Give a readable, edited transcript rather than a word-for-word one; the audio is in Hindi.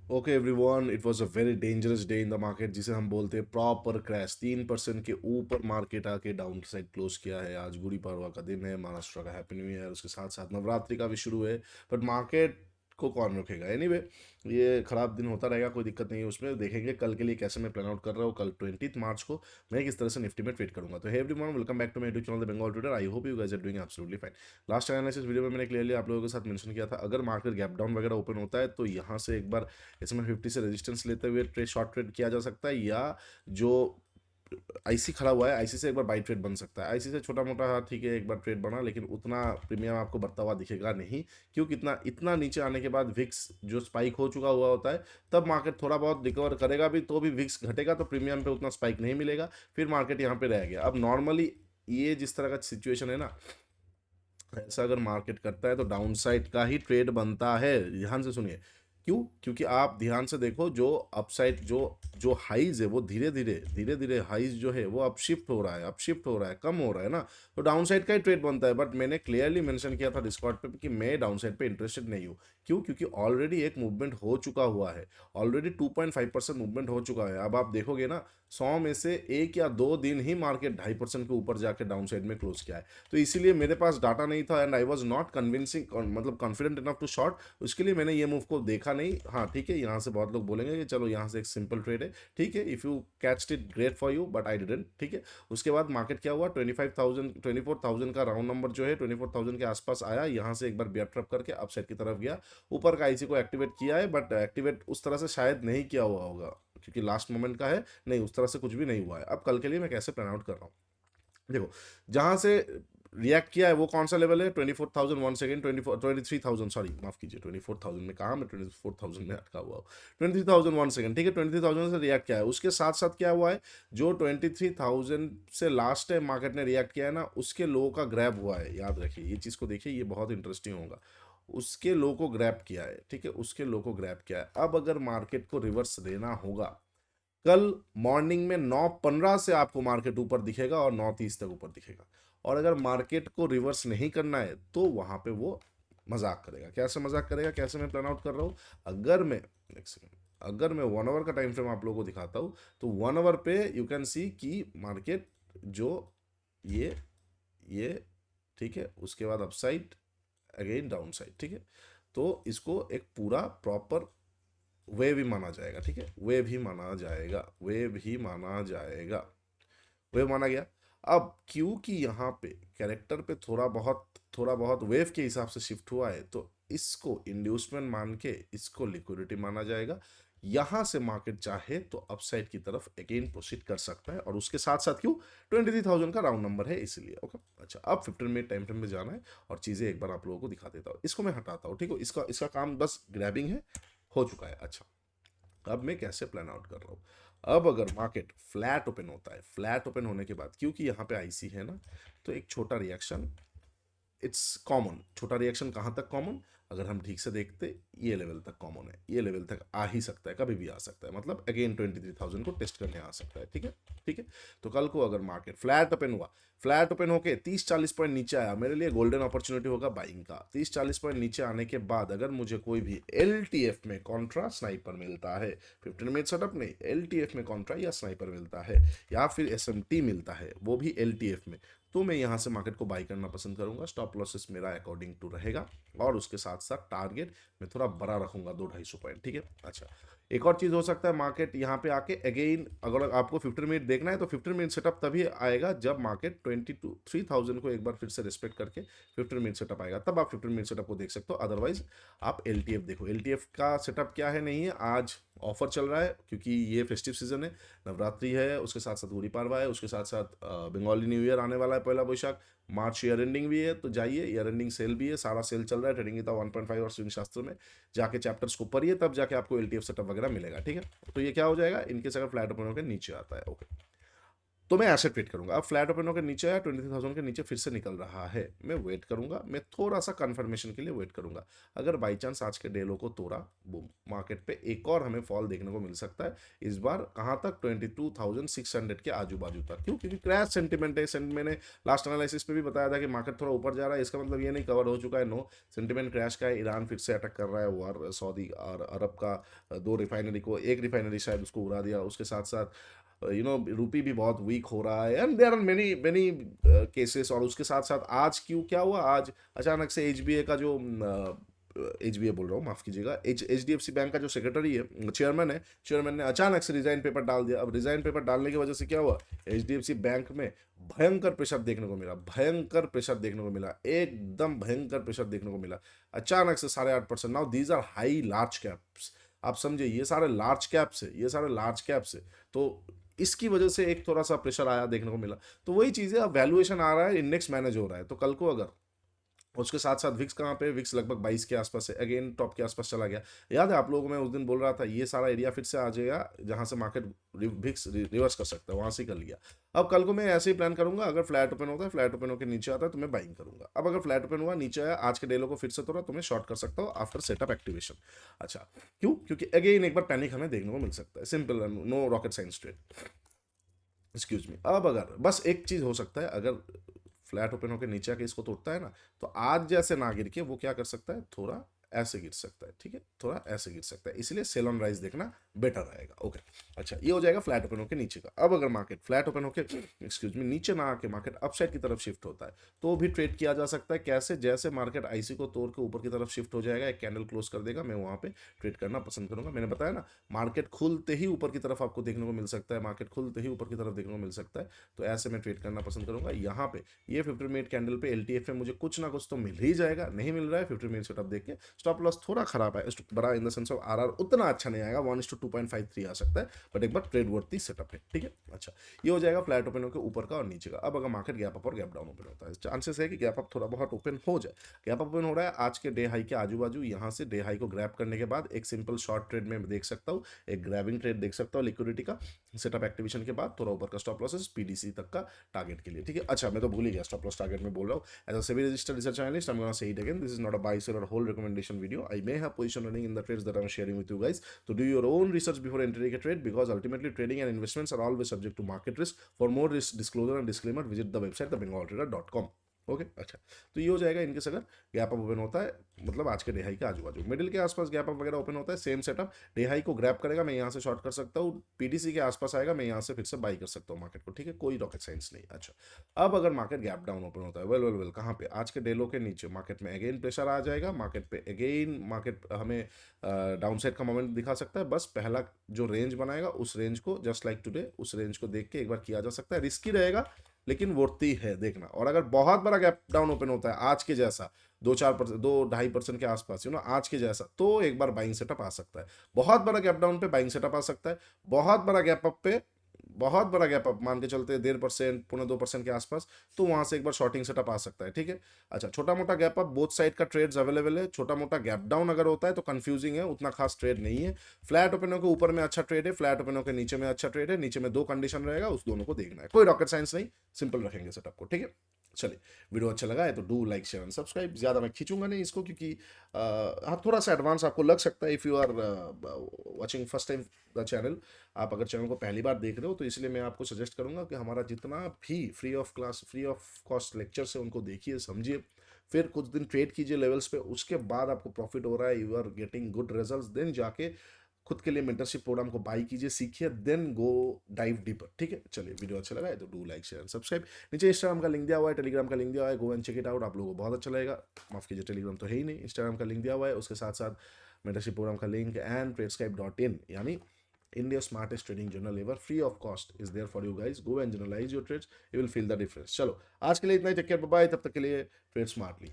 Okay everyone, it was a very dangerous day in the market, जिसे हम बोलते हैं प्रॉपर क्रैश। 3% के ऊपर मार्केट आके डाउन साइड क्लोज किया है। आज गुड़ी पड़वा का दिन है, महाराष्ट्र का हैप्पी न्यू ईयर, उसके साथ साथ नवरात्रि का भी शुरू है। बट मार्केट को कौन रोकेगा? एनीवे, ये खराब दिन होता रहेगा, कोई दिक्कत नहीं है उसमें। देखेंगे कल के लिए कैसे मैं प्लान आउट कर रहा हूँ। कल 20 मार्च को मैं किस तरह से निफ्टी में ट्रेड करूंगा। तो hey everyone, welcome back to my YouTube channel the Bengal trader. I hope you guys are doing absolutely fine. Last analysis video में मैंने क्लियरली आप लोगों के साथ मेंशन किया था, अगर मार्केट गैप डाउन वगैरह ओपन होता है तो यहाँ से एक बार इसमें 50 से रेजिस्टेंस लेते हुए ट्रेड, शॉर्ट ट्रेड किया जा सकता है, या जो आईसी खड़ा हुआ है, आईसी से एक बार बाई ट्रेड बन सकता है। आईसी से छोटा मोटा, हाँ ठीक है, एक बार ट्रेड बना, लेकिन उतना प्रीमियम आपको बढ़ता हुआ दिखेगा नहीं। क्यों? कितना इतना नीचे आने के बाद विक्स जो स्पाइक हो चुका हुआ होता है, तब मार्केट थोड़ा बहुत रिकवर करेगा भी, तो भी विक्स घटेगा तो प्रीमियम पे उतना स्पाइक नहीं मिलेगा, फिर मार्केट यहाँ पे रह गया। अब नॉर्मली ये जिस तरह का सिचुएशन है ना, ऐसा अगर मार्केट करता है तो डाउन साइड का ही ट्रेड बनता है। ध्यान से सुनिए। क्यों? क्योंकि आप ध्यान से देखो, जो अपसाइड जो जो हाइज है वो धीरे धीरे हाइज जो है वो अपशिफ्ट हो रहा है, कम हो रहा है ना। तो डाउन साइड का ही ट्रेड बनता है। बट मैंने क्लियरली मेंशन किया था डिस्कॉर्ड पे कि मैं डाउन साइड पे इंटरेस्टेड नहीं हूँ। क्यों? क्योंकि ऑलरेडी एक मूवमेंट हो चुका हुआ है। ऑलरेडी 2.5% मूवमेंट हो चुका है। अब आप देखोगे ना, 100 में से 1 या 2 दिन ही मार्केट 2.5% के ऊपर जाके डाउन साइड में क्लोज किया है। तो इसीलिए मेरे पास डाटा नहीं था and I was not convincing, मतलब कॉन्फिडेंट इनफ टू शॉर्ट। उसके लिए मैंने ये मूव को देखा नहीं। हाँ ठीक है, यहाँ से बहुत लोग बोलेंगे कि चलो यहाँ से एक सिंपल ट्रेड है, ठीक है, if you catch it great for you, but I didn't. ठीक है। उसके बाद मार्केट क्या हुआ, 24,000 का राउंड नंबर जो है 24,000 के आसपास आया। यहाँ से एक बार बियर ट्रप करके अपसाइड की तरफ गया। ऊपर का आईसी को एक्टिवेट किया है, बट एक्टिवेट उस तरह से शायद नहीं किया हुआ होगा, क्योंकि लास्ट मोमेंट का है। नहीं, उस तरह से कुछ भी नहीं हुआ है। अब कल के लिए मैं कैसे प्लान आउट कर रहा हूँ, देखो। जहां से रिएक्ट किया है वो कौन सा लेवल है? 24,000 वन सेकेंड, 23,000, सॉरी माफ कीजिए, 24,000 में कहा, मैं 24,000 में अटका हुआ हूँ। 23,000 वन सेकेंड, ठीक है। 23,000 से रिएक्ट किया है। उसके साथ साथ क्या हुआ है, जो 23,000 से लास्ट टाइम मार्केट ने रिएक्ट किया है ना, उसके लो का ग्रैब हुआ है। याद रखिए ये चीज़ को, देखिए ये बहुत इंटरेस्टिंग होगा। उसके लो को ग्रैब किया है, ठीक है, उसके लो को ग्रैब किया है। अब अगर मार्केट को रिवर्स देना होगा, कल मॉर्निंग में 9:15 से आपको मार्केट ऊपर दिखेगा और 9:30 तक ऊपर दिखेगा। और अगर मार्केट को रिवर्स नहीं करना है तो वहां पे वो मजाक करेगा। कैसे मजाक करेगा, कैसे मैं प्लान आउट कर रहा हूँ? अगर मैं एक सेकेंड, अगर मैं 1 आवर का टाइम फ्रेम आप लोगों को दिखाता हूँ, तो 1 आवर पे यू कैन सी कि मार्केट जो ये ये ठीक है, उसके बाद अपसाइड, अगेन डाउन साइड, ठीक है। तो इसको एक पूरा प्रॉपर वेव ही माना जाएगा, ठीक है, वेव ही माना जाएगा, वेव ही माना जाएगा, वेव माना गया। अब क्योंकि यहाँ पे कैरेक्टर पे थोड़ा बहुत वेव के हिसाब से शिफ्ट हुआ है, तो इसको इंड्यूसमेंट मान के इसको लिक्विडिटी माना जाएगा। यहाँ से मार्केट चाहे तो अपसाइड की तरफ अगेन प्रोसीड कर सकता है। और उसके साथ साथ क्यों, 23,000 का राउंड नंबर है इसलिए। ओके, अच्छा, अब 15 मिनट टाइम फ्रेम में जाना है और चीज़ें एक बार आप लोगों को दिखा देता हूँ। इसको मैं हटाता हूँ, ठीक है, इसका इसका काम बस ग्रैबिंग है, हो चुका है। अच्छा, अब मैं कैसे प्लान आउट कर रहा हूँ। अब अगर मार्केट फ्लैट ओपन होता है, फ्लैट ओपन होने के बाद क्योंकि यहाँ पे आईसी है ना, तो एक छोटा रिएक्शन, इट्स कॉमन। छोटा रिएक्शन कहाँ तक कॉमन? अगर हम ठीक से देखते, ये लेवल तक कॉमन है, ये लेवल तक आ ही सकता है, कभी भी आ सकता है, मतलब अगेन 23,000 को टेस्ट करने आ सकता है, ठीक है। ठीक है। तो कल को अगर मार्केट फ्लैट ओपन हुआ, फ्लैट ओपन होके 30-40 पॉइंट नीचे आया, मेरे लिए गोल्डन अपॉर्चुनिटी होगा बाइंग का। 30-40 पॉइंट नीचे आने के बाद अगर मुझे कोई भी एल में कॉन्ट्रा स्नाइपर मिलता है, 15 मिनट सेटअप नहीं, एल में कॉन्ट्रा या स्नाइपर मिलता है, या फिर एस मिलता है, वो भी एल में, तो मैं यहाँ से मार्केट को बाई करना पसंद करूंगा। स्टॉप लॉसेस मेरा अकॉर्डिंग टू रहेगा, और उसके साथ साथ टारगेट मैं थोड़ा बड़ा रखूंगा, 200-250 पॉइंट, ठीक है। अच्छा, एक और चीज़ हो सकता है, मार्केट यहाँ पे आके अगेन, अगर आपको 15 मिनट देखना है तो 15 मिनट सेटअप तभी आएगा जब मार्केट 23,000 को एक बार फिर से रिस्पेक्ट करके 15 मिनट सेटअप आएगा, तब आप 15 मिनट सेटअप को देख सकते हो। अदरवाइज आप एल देखो। एल का सेटअप क्या है, नहीं है, आज ऑफर चल रहा है क्योंकि ये फेस्टिव सीजन है, नवरात्रि है, उसके साथ साथ गुड़ी पाड़वा है, उसके साथ साथ बंगाली न्यू ईयर आने वाला है, पहला वैशाख। मार्च ईयर एंडिंग भी है, तो जाइए, ईयर एंडिंग सेल भी है, सारा सेल चल रहा है। ट्रेडिंग गीता 1.5 और स्विंग शास्त्र में जाके चैप्टर्स को पढ़िए, तब जाके आपको एल सेटअप वगैरह मिलेगा, ठीक है। तो ये क्या हो जाएगा, इनकेस अगर फ्लैट ओपन होकर नीचे आता है। ओके, तो मैं ऐसे ट्रेड करूंगा। अब फ्लैट ओपन होकर नीचे आया 23,000 के नीचे फिर से निकल रहा है, मैं वेट करूंगा, मैं थोड़ा सा कंफर्मेशन के लिए वेट करूंगा। अगर बाई चांस आज के डेलो को तोड़ा, बूम, मार्केट पे एक और हमें फॉल देखने को मिल सकता है। इस बार कहाँ तक? 22,600 के आजू बाजू तक। क्यों? क्योंकि क्रैश सेंटिमेंट है। मैंने लास्ट एनालिसिस पे भी बताया था कि मार्केट थोड़ा ऊपर जा रहा है, इसका मतलब ये नहीं कवर हो चुका है, नो, सेंटिमेंट क्रैश का है। ईरान फिर से अटैक कर रहा है, वार सऊदी और अरब का, दो रिफाइनरी को, एक रिफाइनरी शायद उसको उड़ा दिया। उसके साथ साथ रूपी भी बहुत वीक हो रहा है, and there are many many cases. और उसके साथ साथ आज क्यों क्या हुआ? आज अचानक से एचबीए का जो एचबीए बोल रहा हूँ, माफ कीजिएगा, एचडीएफसी बैंक का जो सेक्रेटरी है, चेयरमैन ने अचानक से रिजाइन पेपर डाल दिया। अब रिजाइन पेपर डालने की वजह से क्या हुआ? एचडीएफसी बैंक में भयंकर प्रेशर देखने को मिला, भयंकर प्रेशर देखने को मिला, एकदम भयंकर प्रेशर देखने को मिला। अचानक से 8.5%। Now these are high large caps, आप समझे, ये सारे लार्ज कैप्स है, ये सारे लार्ज कैप्स है। तो इसकी वजह से एक थोड़ा सा प्रेशर आया देखने को मिला। तो वही चीज़ है, अब वैल्यूएशन आ रहा है, इंडेक्स मैनेज हो रहा है। तो कल को अगर उसके साथ साथ विक्स कहाँ पे? विक्स लगभग 22 के आसपास है, अगेन टॉप के आसपास चला गया। याद है आप लोगों को मैं उस दिन बोल रहा था ये सारा एरिया फिर से आ जाएगा जहां से मार्केट विक्स रिवर्स कर सकता है, वहां से कर लिया। अब कल को मैं ऐसे ही प्लान करूंगा, अगर फ्लैट ओपन होता है, फ्लैट ओपन होकर नीचे आता है तो मैं बाइंग करूंगा। अब अगर फ्लैट ओपन हुआ, नीचे आया, आज के डेलो को फिर से तोड़ा, तो मैं शॉर्ट कर सकता हूँ आफ्टर सेटअप एक्टिवेशन। अच्छा, क्यों? क्योंकि अगेन एक बार पैनिक हमें देखने को मिल सकता है, simple, no rocket science trade, excuse me. अब अगर बस एक चीज हो सकता है, अगर फ्लैट ओपन होकर नीचे आके इसको तोड़ता है ना, तो आज जैसे ना गिर के वो क्या कर सकता है? थोड़ा ऐसे गिर सकता है, ठीक है, थोड़ा ऐसे गिर सकता है, इसलिए सेल ऑन राइज देखना बेटर रहेगा। ओके, अच्छा, ये हो जाएगा फ्लैट ओपन होकर नीचे का। अब अगर मार्केट फ्लैट ओपन होकर, एक्सक्यूज मी, नीचे ना आके मार्केट अपसाइड की तरफ शिफ्ट होता है, तो भी ट्रेड किया जा सकता है। कैसे? जैसे मार्केट आईसी को तोड़ के ऊपर की तरफ शिफ्ट हो जाएगा, एक कैंडल क्लोज कर देगा, मैं वहां पे ट्रेड करना पसंद करूंगा। मैंने बताया ना, मार्केट खुलते ही ऊपर की तरफ आपको देखने को मिल सकता है, मार्केट खुलते ही ऊपर की तरफ देखने को मिल सकता है, तो ऐसे में ट्रेड करना पसंद करूंगा। यहाँ पे ये 50 मिनट कैंडल पे एलटीएफ में मुझे कुछ ना कुछ तो मिल ही जाएगा, नहीं मिल रहा है 50 मिनट सेटअप देख के स्टॉप लॉस थोड़ा खराब है, बड़ा in the sense of RR उतना अच्छा नहीं आएगा, 1:2.53 आ सकता है, बट एक बार ट्रेड वर्ती सेटअप है, ठीक है। अच्छा, ये हो जाएगा फ्लैट ओपन होकर ऊपर का और नीचे का। अब अगर मार्केट गैप अप और गैप डाउन ओपन होता है, चांसेस है कि गैप अप थोड़ा बहुत ओपन हो जाए। गैप अप ओपन हो रहा है आज के डे हाई के आजू बाजू, यहाँ से डे हाई को ग्रैब करने के बाद एक सिंपल शॉर्ट ट्रेड में देख सकता हूँ, एक ग्रैबिंग ट्रेड देख सकता हूँ लिक्विडिटी का, सेटअप एक्टिवेशन के बाद थोड़ा ऊपर का स्टॉप लॉसेस पीडीसी तक का टारगेट के लिए, ठीक है। अच्छा, मैं तो भूल ही गया स्टॉप लॉस टारगेट में बोल रहा हूँ। As a SEBI registered research analyst, I am gonna say it again, this is not a buy sell और hold recommendation video. I may have position running in the trades that I'm sharing with you guys. So do your own research before entering a trade, because ultimately trading and investments are always subject to market risk. For more risk disclosure and disclaimer, visit the website thebengaltrader.com. Okay, अच्छा, तो ये हो जाएगा इनकेस अगर गैप अप ओपन होता है, मतलब आज के डे हाई के आजू बाजू मिडिल के आसपास गैप अप वगैरह ओपन होता है, सेम सेटअप, डे हाई को ग्रैब करेगा, मैं यहाँ से शॉर्ट कर सकता हूँ, पीडीसी के आसपास आएगा, मैं यहाँ से फिर से बाई कर सकता हूँ मार्केट को, ठीक है, कोई रॉकेट साइंस नहीं। अच्छा, अब अगर मार्केट गैप डाउन ओपन होता है, वेल वेल वेल, कहाँ पे? आज के डेलो के नीचे मार्केट में अगेन प्रेशर आ जाएगा, मार्केट पे अगेन मार्केट हमें डाउन साइड का मोमेंट दिखा सकता है। बस पहला जो रेंज बनाएगा उस रेंज को, जस्ट लाइक टुडे, उस रेंज को देख के एक बार किया जा सकता है, रिस्की रहेगा लेकिन वर्ती है देखना। और अगर बहुत बड़ा गैप डाउन ओपन होता है आज के जैसा, 2-4%, 2-2.5% के आसपास, आज के जैसा, तो एक बार बाइंग सेटअप आ सकता है। बहुत बड़ा गैप डाउन पे बाइंग सेटअप आ सकता है, बहुत बड़ा गैप अप पे, बहुत बड़ा गैप अप मान के चलते 1.5%, 0.25% के आसपास, तो वहां से एक बार शॉर्टिंग सेटअप आ सकता है, ठीक है। अच्छा, छोटा मोटा गैप अप, बोथ साइड का ट्रेड्स अवेलेबल है। छोटा मोटा गैप डाउन अगर होता है तो कंफ्यूजिंग है, उतना खास ट्रेड नहीं है। फ्लैट ओपनों के ऊपर में अच्छा ट्रेड है, फ्लैट ओपनों के नीचे में अच्छा ट्रेड है, नीचे में दो कंडीशन रहेगा, उस दोनों को देखना है, कोई रॉकेट साइंस नहीं, सिंपल रखेंगे सेटअप को, ठीक है। चलिए, वीडियो अच्छा लगा है तो do like share and subscribe. ज़्यादा मैं खींचूंगा नहीं इसको, क्योंकि हाँ, थोड़ा सा एडवांस आपको लग सकता है if you are watching first time the channel. आप अगर चैनल को पहली बार देख रहे हो तो इसलिए मैं आपको सजेस्ट करूंगा कि हमारा जितना भी फ्री ऑफ कॉस्ट लेक्चर्स है उनको देखिए, समझिए, फिर कुछ दिन ट्रेड कीजिए लेवल्स पे, उसके बाद आपको प्रॉफिट हो रहा है, you are getting good results, then जाके खुद के लिए मेंटरशिप प्रोग्राम को बाई कीजिए, सीखिए, देन गो डाइव डीपर, ठीक है। चलिए, वीडियो अच्छा लगा है तो do like share and subscribe. नीचे इंस्टाग्राम का लिंक दिया हुआ है, टेलीग्राम का लिंक दिया हुआ है, go and check it out, आप लोगों को बहुत अच्छा लगेगा। माफ कीजिए, टेलीग्राम तो है ही नहीं, इंस्टाग्राम का लिंक दिया हुआ है, उसके साथ साथ मेंटरशिप प्रोग्राम का लिंक एंड tradescape.in, यानी India's smartest trading journal ever, free of cost is there for you guys. Go and journalize your trades, you will feel the difference. चलो, आज के लिए इतना ही, टेक केयर, बाय, तब तक के लिए ट्रेड स्मार्टली।